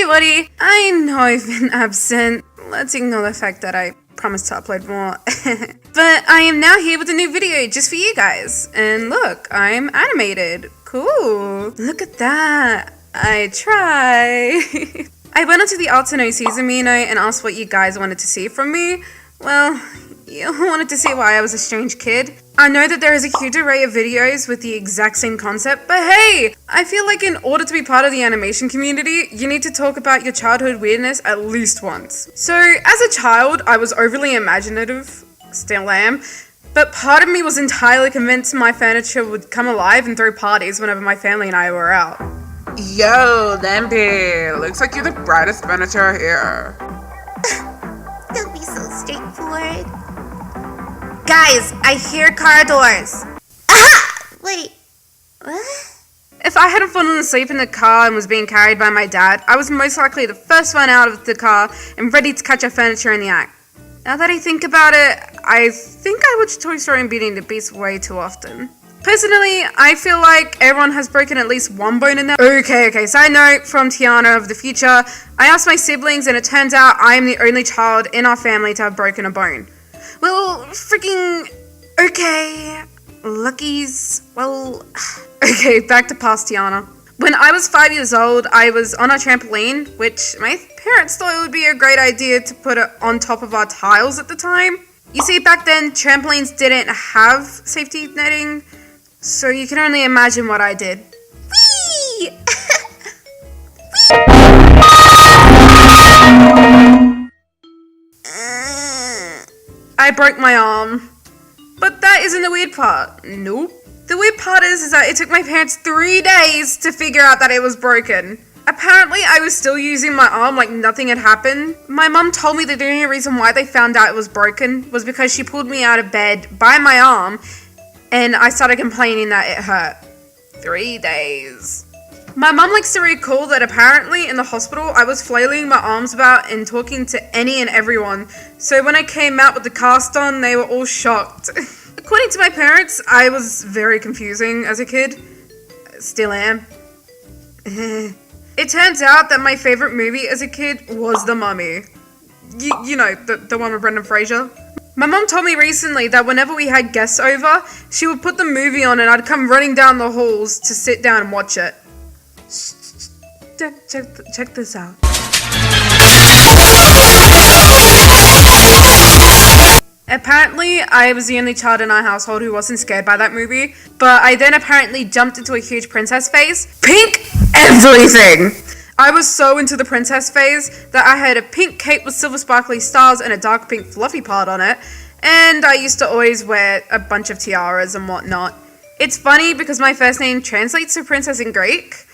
everybody! I know I've been absent. Let's ignore the fact that I promised to upload more. But I am now here with a new video just for you guys. And look, I'm animated. Cool. Look at that. I try. I went onto the Arts and OCs Amino and asked what you guys wanted to see from me. Well, you wanted to see why I was a strange kid. I know that there is a huge array of videos with the exact same concept, but hey, I feel like in order to be part of the animation community, you need to talk about your childhood weirdness at least once. So, as a child, I was overly imaginative, still am, but part of me was entirely convinced my furniture would come alive and throw parties whenever my family and I were out. Yo, Lampy, looks like you're the brightest furniture here. Don't be so straightforward. Guys, I hear car doors. Aha! Wait, what? If I hadn't fallen asleep in the car and was being carried by my dad, I was most likely the first one out of the car and ready to catch our furniture in the act. Now that I think about it, I think I watch Toy Story and Beauty and the Beast way too often. Personally, I feel like everyone has broken at least one bone in there. Okay, side note from Tiana of the future. I asked my siblings and it turns out I am the only child in our family to have broken a bone. Well, freaking, okay, luckies, well, okay, back to past Tiana. When I was 5 years old, I was on our trampoline, which my parents thought it would be a great idea to put it on top of our tiles at the time. You see, back then, trampolines didn't have safety netting, so you can only imagine what I did. Whee! I broke my arm. But that isn't the weird part. Nope. The weird part is that it took my parents 3 days to figure out that it was broken. Apparently, I was still using my arm like nothing had happened. My mum told me that the only reason why they found out it was broken was because she pulled me out of bed by my arm and I started complaining that it hurt. 3 days. My mum likes to recall that apparently in the hospital I was flailing my arms about and talking to any and everyone. So when I came out with the cast on, they were all shocked. According to my parents, I was very confusing as a kid. Still am. It turns out that my favorite movie as a kid was The Mummy. You know, the one with Brendan Fraser. My mum told me recently that whenever we had guests over, she would put the movie on and I'd come running down the halls to sit down and watch it. Check this out. Apparently, I was the only child in our household who wasn't scared by that movie, but I then apparently jumped into a huge princess phase. Pink everything! I was so into the princess phase that I had a pink cape with silver sparkly stars and a dark pink fluffy part on it, and I used to always wear a bunch of tiaras and whatnot. It's funny because my first name translates to princess in Greek.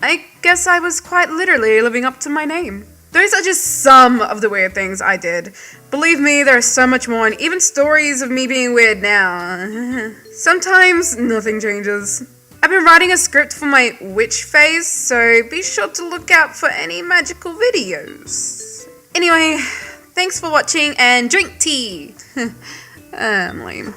I guess I was quite literally living up to my name. Those are just some of the weird things I did. Believe me, there is so much more, and even stories of me being weird now. Sometimes nothing changes. I've been writing a script for my witch phase, so be sure to look out for any magical videos. Anyway, thanks for watching and drink tea. I'm lame.